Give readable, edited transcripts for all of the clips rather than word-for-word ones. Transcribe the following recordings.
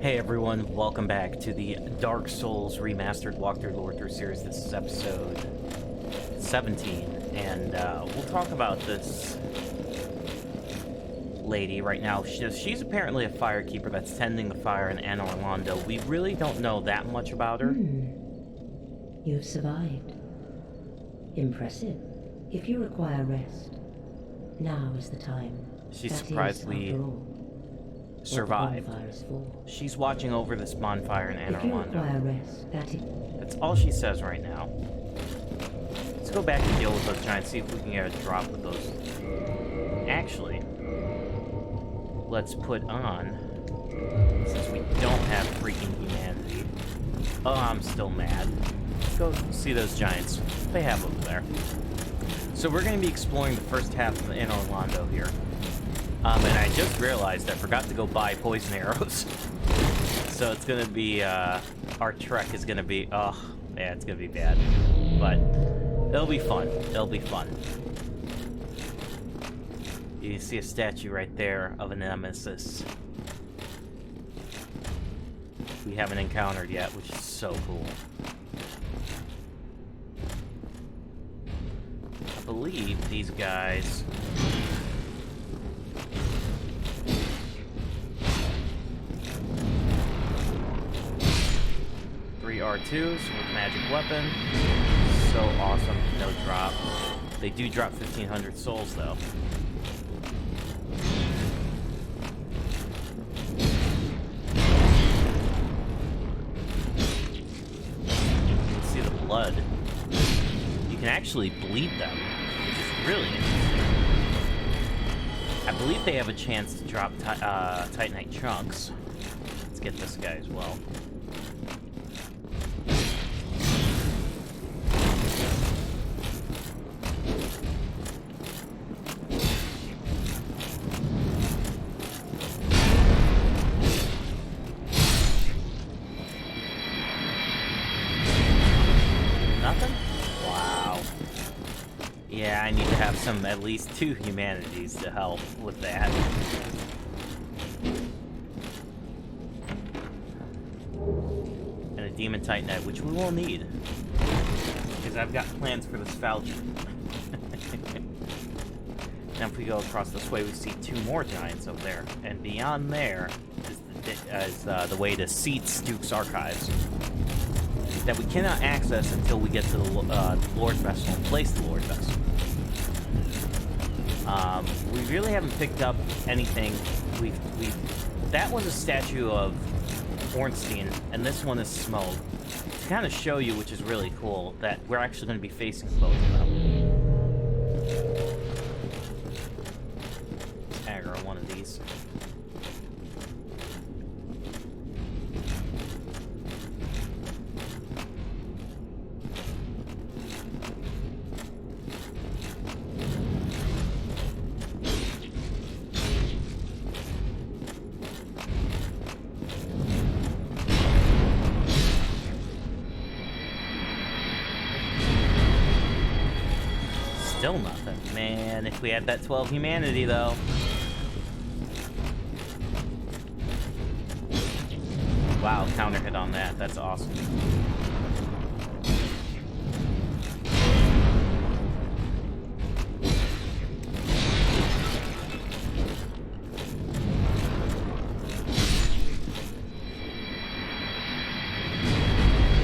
Hey everyone, welcome back to the Dark Souls Remastered walkthrough Lorethrough series. This is episode 17, and we'll talk about this lady right now. She's apparently a firekeeper that's tending the fire in Anor Londo. We really don't know that much about her. You've survived. Impressive. If you require rest, now is the time. She's That surprised is, we after all, survived. what the bonfire is for. She's watching over this bonfire in Anor If you Londo. require rest, that is... That's all she says right now. Let's go back and deal with those giants, see if we can get a drop with those. Actually, let's put on, since we don't have freaking humanity. Oh, I'm still mad. Let's go see those giants. They have over there. So we're going to be exploring the first half of Anor Londo here. And I just realized I forgot to go buy poison arrows. So it's going to be, our trek is going to be, oh, yeah, it's going to be bad. But it'll be fun. It'll be fun. You see a statue right there of a nemesis we haven't encountered yet, which is so cool. I believe these guys... R2s with magic weapon. So awesome. No drop. They do drop 1,500 souls though. You can see the blood. You can actually bleed them, which is really interesting. I believe they have a chance to drop Titanite chunks. Let's get this guy as well. Yeah, I need to have at least 2 humanities to help with that. And a demon titanite, which we will need. Because I've got plans for this Falchi. Now if we go across this way, we see 2 more giants over there. And beyond there is the way to Seats Duke's Archives. That we cannot access until we get to the Lord Vessel and place the Lord Vessel. We really haven't picked up anything. That was a statue of Ornstein, and this one is Smoke. To kind of show you, which is really cool, that we're actually going to be facing both of them. Aggro one of these. Still nothing. Man, if we had that 12 humanity, though. Wow, counter hit on that. That's awesome.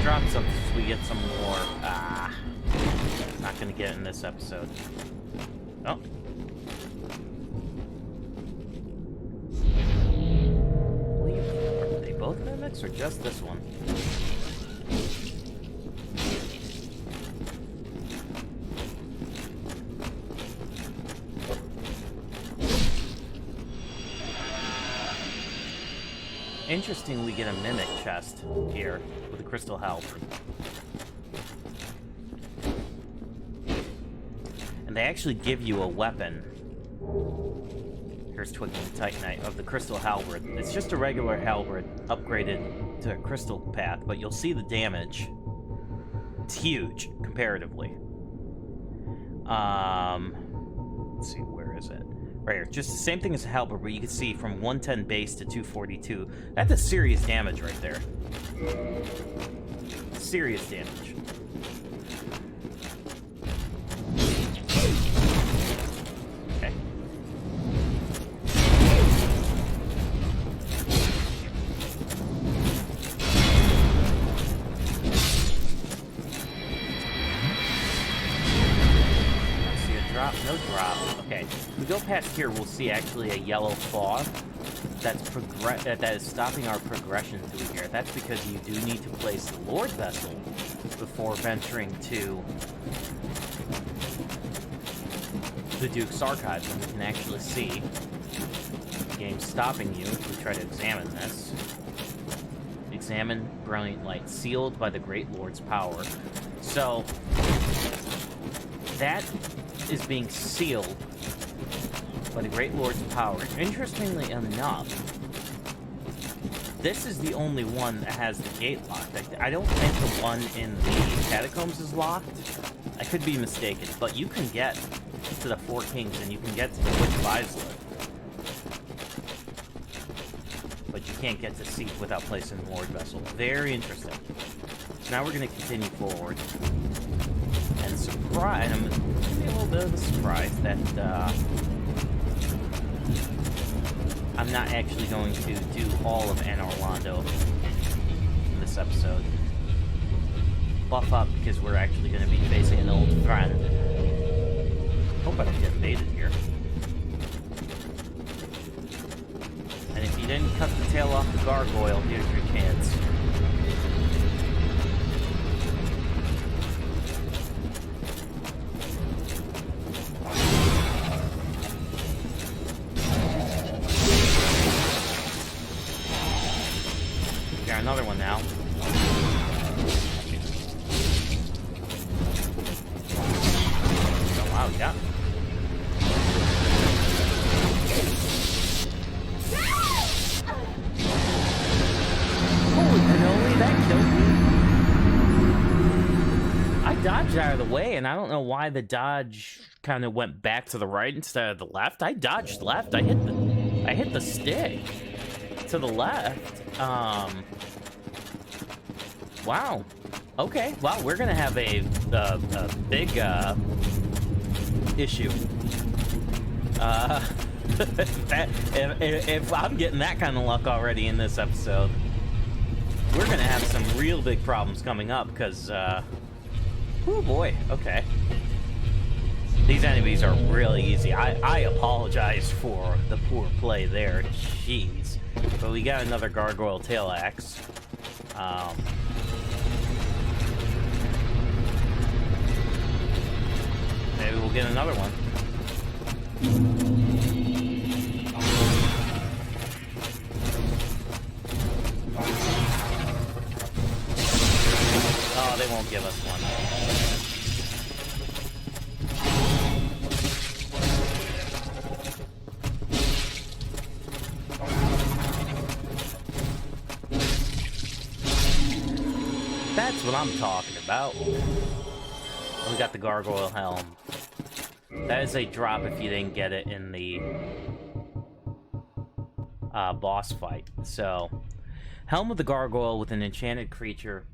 Drop some so we get some more. Not gonna get it in this episode. Oh. Are they both mimics or just this one? Interesting, we get a mimic chest here with a crystal health. And they actually give you a weapon. Here's Twigging the Titanite of the Crystal Halberd. It's just a regular halberd upgraded to a crystal path, but you'll see the damage. It's huge, comparatively. Let's see, where is it? Right here. Just the same thing as a halberd, but you can see from 110 base to 242. That's a serious damage right there. Serious damage. Okay. Drop, no drop. Okay, if we go past here, we'll see actually a yellow fog that is stopping our progression through here. That's because you do need to place the Lord Vessel before venturing to the Duke's Archives, and we can actually see the game stopping you if we try to examine this. Examine brilliant light, sealed by the Great Lord's power. So, that is being sealed by the Great Lord's power. Interestingly enough, this is the only one that has the gate locked. I don't think the one in the catacombs is locked. I could be mistaken, but you can get to the Four Kings and you can get to the Witch Vislet. But you can't get to Seek without placing the Lord Vessel. Very interesting. So now we're going to continue forward. And surprise, I'm going to be a little bit of a surprise that I'm not actually going to do all of Anor Londo in this episode. Buff up because we're actually going to be facing an old friend. Hope I don't get invaded here. And if you didn't cut the tail off the gargoyle, here's your chance. Got another one now. Oh wow, yeah. Holy cannoli, that killed me. I dodged out of the way, and I don't know why the dodge kind of went back to the right instead of the left. I dodged left. I hit the stick to the left. Wow. Okay. Wow, we're gonna have a big issue. If I'm getting that kind of luck already in this episode, we're gonna have some real big problems coming up. Because, oh boy. Okay. These enemies are really easy. I apologize for the poor play there. Jeez. But we got another gargoyle tail axe. Maybe we'll get another one. Oh, they won't give us one. That's what I'm talking about. We got the gargoyle helm. That is a drop if you didn't get it in the boss fight. So, helm of the gargoyle with an enchanted creature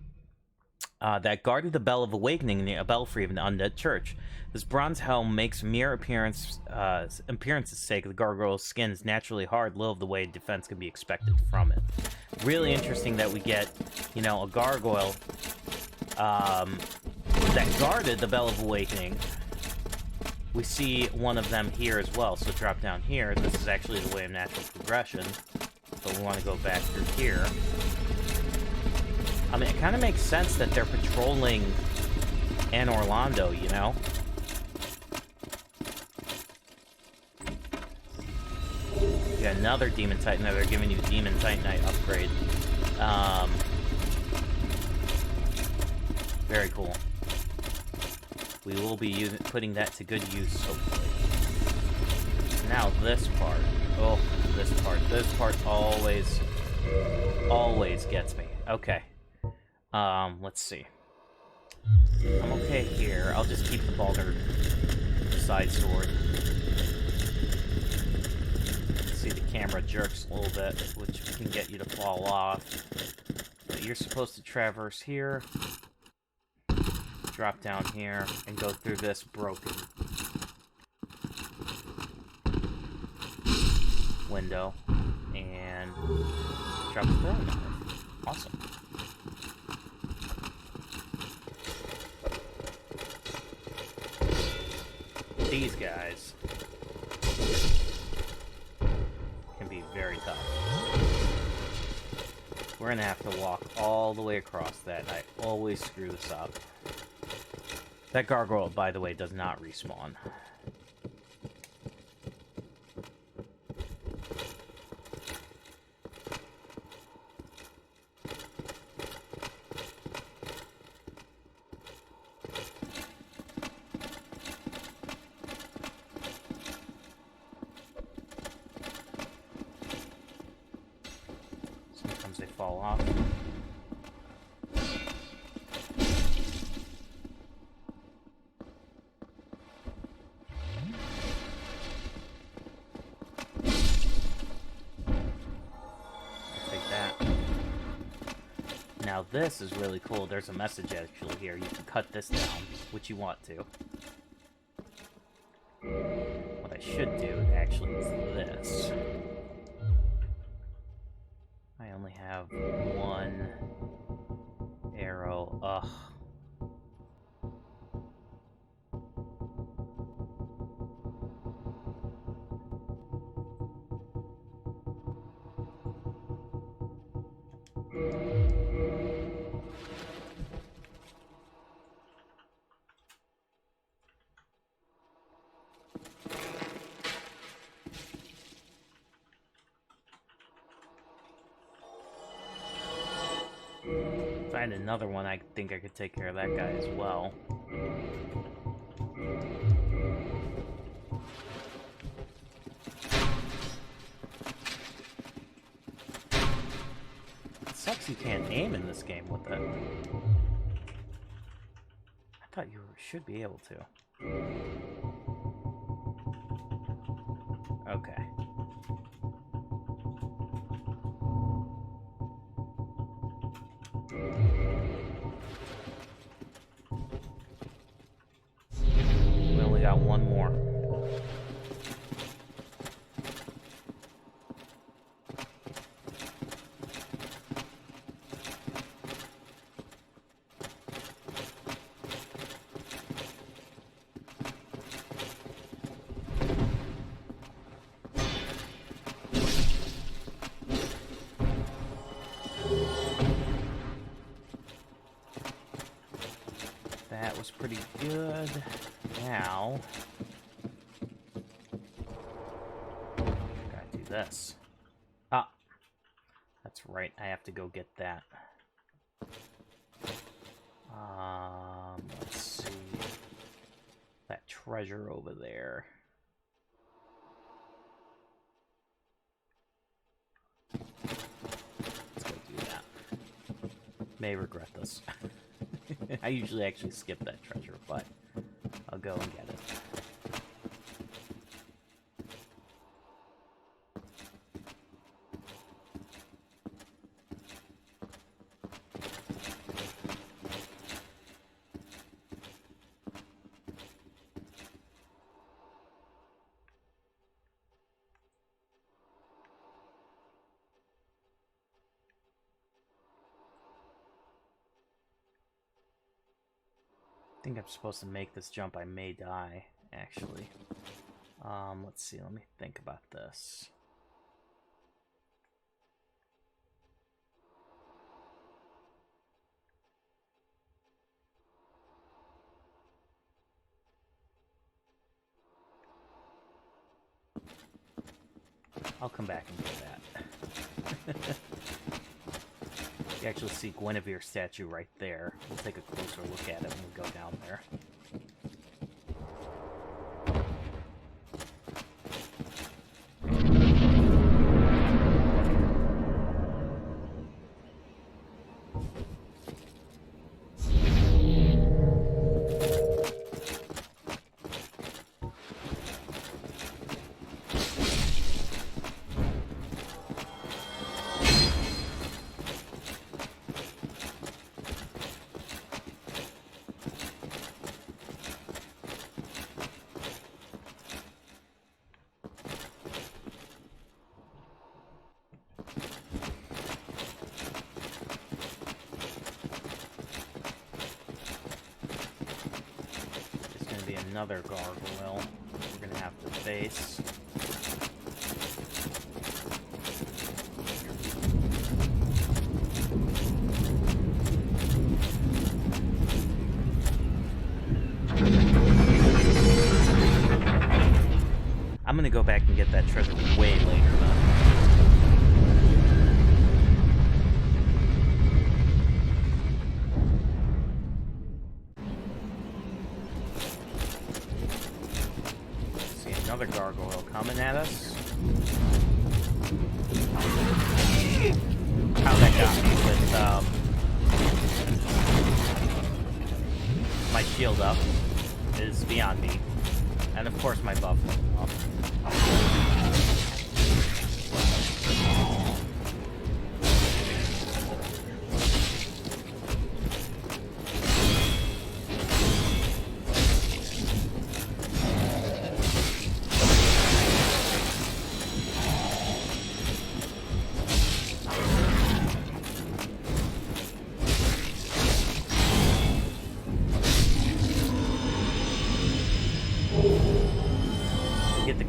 that guarded the Bell of Awakening in the belfry of an undead church. This bronze helm makes mere appearance's sake. The gargoyle's skin is naturally hard, little of the way defense can be expected from it. Really interesting that we get, you know, a gargoyle that guarded the Bell of Awakening. We see one of them here as well, so drop down here. This is actually the way of natural progression, but we want to go back through here. I mean, it kind of makes sense that they're patrolling Anor Londo, you know? You got another Demon Titan. They're giving you Demon Titanite upgrade. Very cool. We will be putting that to good use, hopefully. Now this part. Oh, this part always gets me. Okay. Let's see. I'm okay here. I'll just keep the Baldur side sword. camera jerks a little bit, which can get you to fall off. But you're supposed to traverse here, drop down here, and go through this broken window, and drop the throwing knife. Awesome. These guys can be very tough. We're gonna have to walk all the way across that, and I always screw this up. That gargoyle, by the way, does not respawn. Sometimes they fall off. Now this is really cool. There's a message actually here. You can cut this down, which you want to. What I should do actually is this. I only have one arrow. Ugh. Find another one, I think I could take care of that guy as well. It sucks you can't aim in this game with it. I thought you should be able to. Okay. We only got one more. That was pretty good. Now, gotta do this. Ah, that's right. I have to go get that. Let's see. That treasure over there. Let's go do that. May regret this. I usually actually skip that treasure, but I'll go and get it. I think I'm supposed to make this jump. I may die, actually. Let's see. Let me think about this. I'll come back and do that. You actually see Guinevere's statue right there. We'll take a closer look at it when we go down there. another gargoyle we're gonna have to face. I'm gonna go back and get that treasure way later, though. See another gargoyle coming at us. How that got me with my shield up is beyond me. And of course my buff up.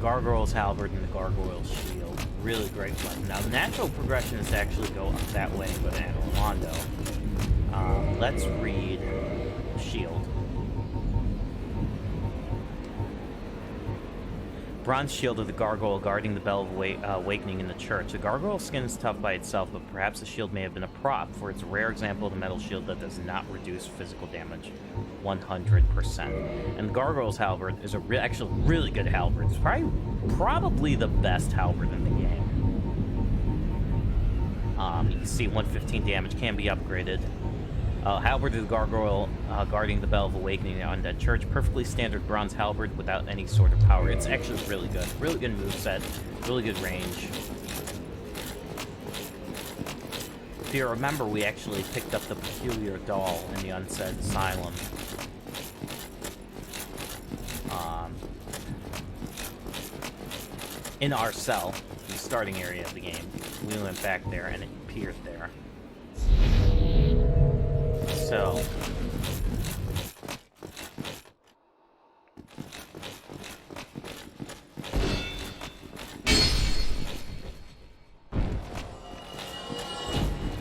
Gargoyle's halberd and the gargoyle's shield. Really great weapon. Now, the natural progression is to actually go up that way and go to Anor Londo. Let's read shield. Bronze shield of the gargoyle guarding the bell of awakening in the church. The gargoyle's skin is tough by itself, but perhaps the shield may have been a prop, for it's a rare example of the metal shield that does not reduce physical damage 100%. And the gargoyle's halberd is actually really good halberd. It's probably the best halberd in the game. You can see 115 damage can be upgraded. Halberd of the gargoyle guarding the bell of awakening on that church. Perfectly standard bronze halberd without any sort of power. It's actually really good. Really good moveset. Really good range. If you remember, we actually picked up the peculiar doll in the Unsaid Asylum. In our cell, in the starting area of the game. We went back there and it appeared there. So,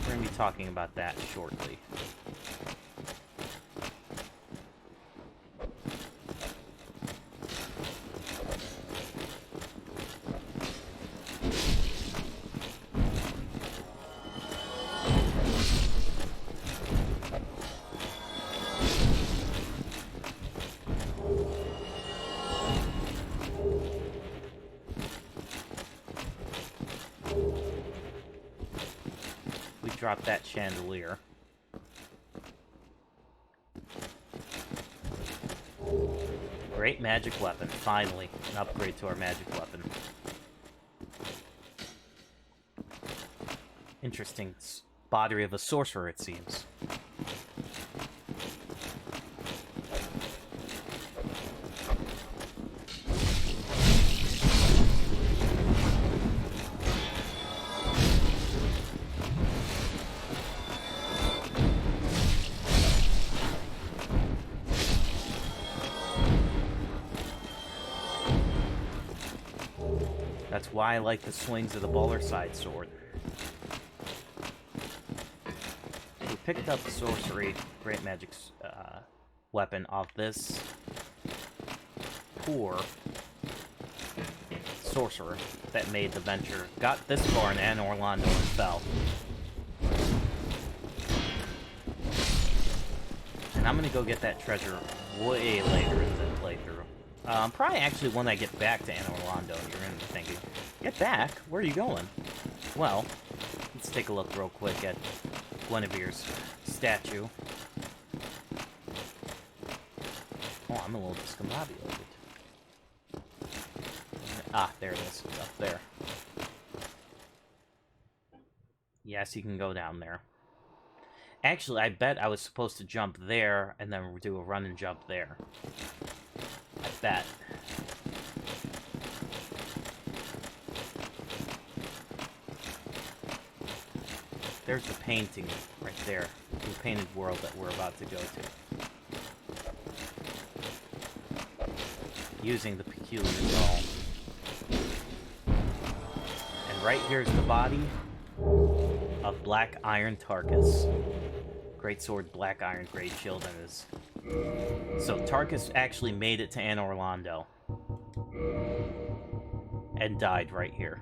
we're going to be talking about that shortly. Drop that chandelier. Great magic weapon. Finally, an upgrade to our magic weapon. Interesting body of a sorcerer, it seems. That's why I like the swings of the baller side sword. We picked up the sorcery, great magic weapon off this poor sorcerer that made the venture. Got this far in Anor Londo and fell. And I'm gonna go get that treasure way later in the playthrough. Probably actually when I get back to Anor Londo, you're gonna be thinking, get back? Where are you going? Well, let's take a look real quick at Guinevere's statue. Oh, I'm a little discombobulated. Ah, there it is. Up there. Yes, you can go down there. Actually, I bet I was supposed to jump there and then do a run and jump there. I bet. There's the painting right there. The painted world that we're about to go to. using the peculiar doll. And right here's the body of Black Iron Tarkus. Great sword, black iron, great shield, and his... So Tarkus actually made it to Anor Londo. And died right here.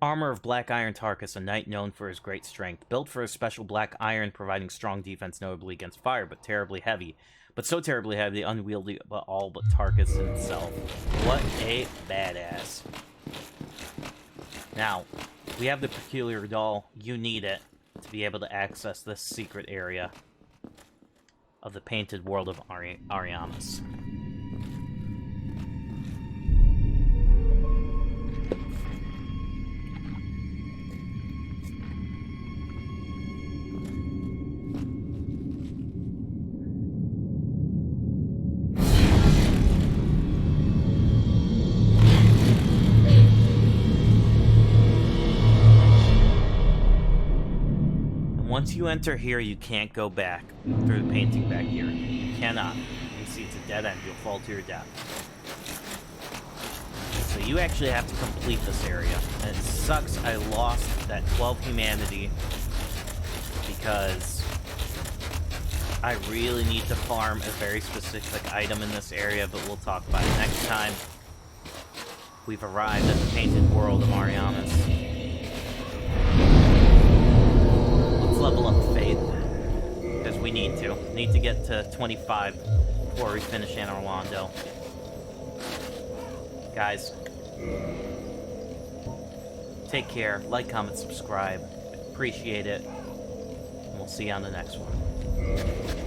Armor of Black Iron Tarkus, a knight known for his great strength. Built for his special black iron, providing strong defense notably against fire, but terribly heavy. But so terribly heavy, unwieldy, but all but Tarkus himself. What a badass. Now, we have the peculiar doll. You need it to be able to access this secret area of the painted world of Ariamis. Once you enter here, you can't go back through the painting back here. You cannot. You see, it's a dead end. You'll fall to your death. So you actually have to complete this area. And it sucks I lost that 12 humanity because I really need to farm a very specific item in this area, but we'll talk about it next time. We've arrived at the painted world of Ariamis. Level up faith, because we need to. Need to get to 25 before we finish Anor Londo. Guys, take care, like, comment, subscribe. Appreciate it. And we'll see you on the next one.